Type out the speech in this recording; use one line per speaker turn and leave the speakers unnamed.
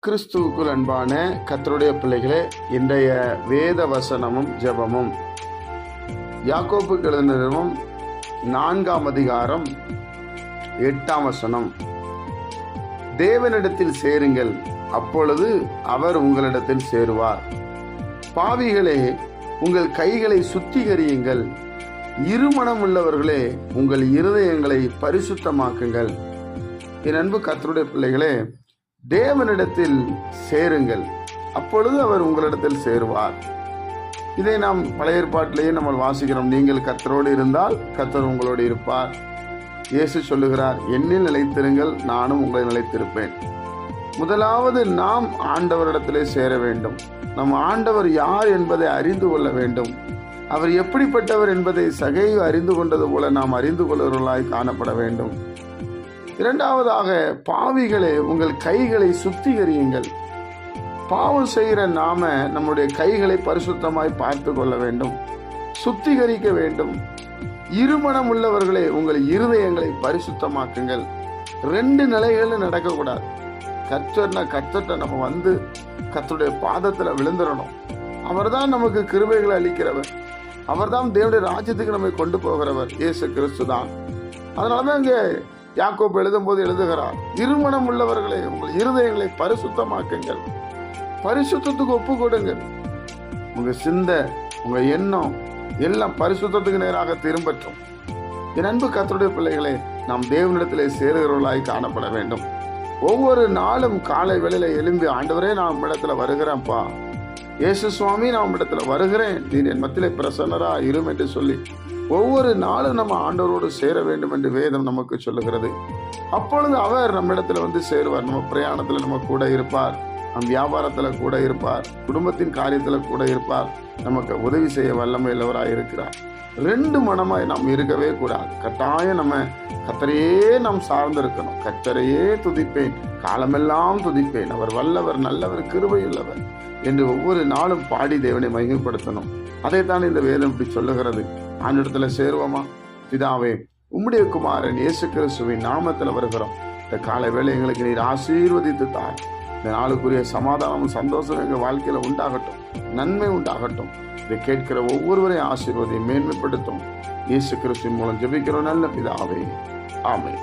கிறிஸ்துவுக்குள் அன்பான கர்த்தருடைய பிள்ளைகளே, இன்றைய வேத வசனமும் ஜெபமும் யாக்கோபுக்கு எழுதின நிருபம் 4ஆம் அதிகாரம் 8ஆம் வசனம். தேவனிடத்தில் சேருங்கள், அப்பொழுது அவர் உங்களிடத்தில் சேருவார். பாவிகளே, உங்கள் கைகளை சுத்திகரியுங்கள், இருமனம் உள்ளவர்களே, உங்கள் இருதயங்களை பரிசுத்தமாக்குங்கள். என் அன்பு கர்த்தருடைய பிள்ளைகளே, தேவனிடத்தில் சேருங்கள், அப்பொழுது அவர் உங்களிடத்தில் சேருவார். இதை நாம் பழைய ஏற்பாட்டிலேயே நம்ம வாசிக்கிறோம். நீங்கள் கர்த்தரோடு இருந்தால் கர்த்தர் உங்களோடு இருப்பார். இயேசு சொல்லுகிறார், என்னில் நிலைத்திருங்கள், நானும் உங்களை நிலைத்திருப்பேன். முதலாவது நாம் ஆண்டவரிடத்திலே சேர வேண்டும். நம் ஆண்டவர் யார் என்பதை அறிந்து கொள்ள வேண்டும். அவர் எப்படிப்பட்டவர் என்பதை சகையு அறிந்து கொண்டது போல நாம் அறிந்து கொள்வர்களாய் காணப்பட வேண்டும். இரண்டாவதாக, பாவிகளே, உங்கள் கைகளை சுத்திகரியுங்கள். பாவம் செய்கிற நாம நம்முடைய கைகளை பரிசுத்தமாய் பார்த்து கொள்ள வேண்டும், சுத்திகரிக்க வேண்டும். இருமனம் உள்ளவர்களே, உங்கள் இருதயங்களை பரிசுத்தமாக்குங்கள். 2 நிலைகளில் நடக்கக்கூடாது. கர்த்தர்கிட்ட நம்ம வந்து கர்த்தருடைய பாதத்துல விழுந்துடணும். அவர் தான் நமக்கு கிருபைகளை அளிக்கிறவர். அவர் தான் தேவனுடைய ராஜ்யத்துக்கு நம்மை கொண்டு போகிறவர். இயேசு கிறிஸ்து தான். அதனாலதான் இங்கே யாக்கோபு எழுதும் போது எழுதுகிறார், இருமனம் உள்ளவர்களே, உங்கள் இருதயங்களை பரிசுத்தமாக்குங்கள். பரிசுத்தத்துக்கு ஒப்பு கொடுங்கள். உங்க சிந்தை, உங்க எண்ணம் எல்லாம் பரிசுத்தத்துக்கு நேராக திரும்பற்றும். என் அன்பு கர்த்தருடைய பிள்ளைகளே, நாம் தேவனிடத்திலே சேருகிறவர்களாய் காணப்பட வேண்டும். ஒவ்வொரு நாளும் காலை வேளையில எழும்பி, ஆண்டவரே, நான் இடத்துல வருகிறேன்ப்பா, இயேசு சுவாமி, நான் இடத்துல வருகிறேன், நீ என் மத்தியிலே பிரசன்னரா இரும் என்று சொல்லி ஒவ்வொரு நாளும் நம்ம ஆண்டவரோடு சேர வேண்டும் என்று வேதம் நமக்கு சொல்லுகிறது. அப்பொழுது அவர் நம்ம இடத்துல வந்து சேருவார். நம்ம பிரயாணத்துல நம்ம கூட இருப்பார், நம் வியாபாரத்துல கூட இருப்பார், குடும்பத்தின் காரியத்துல கூட இருப்பார், நமக்கு உதவி செய்ய வல்லமை உள்ளவராய் இருக்கிறார். 2 மனமாய் நாம் இருக்கவே கூடாது. கட்டாயம் நம்ம கர்த்தரையே நாம் சார்ந்து இருக்கணும். கர்த்தரையே துதிப்பேன், காலமெல்லாம் துதிப்பேன், அவர் வல்லவர், நல்லவர், கிருபையுள்ளவர் என்று ஒவ்வொரு நாளும் பாடி தேவனை மகிமைப்படுத்தணும். அதைத்தான் இந்த வேதம் இப்படி சொல்லுகிறது. ஆண்டவரிடத்துல சேருவோமா? பிதாவே, உம்முடைய குமாரன் இயேசு கிறிஸ்துவின் நாமத்தில் வருகிறோம். இந்த காலை வேளை எங்களுக்கு நீர் ஆசீர்வதித்து தார். இந்த நாளுக்குரிய சமாதானம், சந்தோஷம் எங்கள் வாழ்க்கையில உண்டாகட்டும், நன்மை உண்டாகட்டும். இதை கேட்கிற ஒவ்வொருவரையும் ஆசீர்வதியை மேன்மைப்படுத்தும். இயேசு கிறிஸ்துவின் மூலம் ஜெபிக்கிறோம் நல்ல பிதாவே, ஆமென்.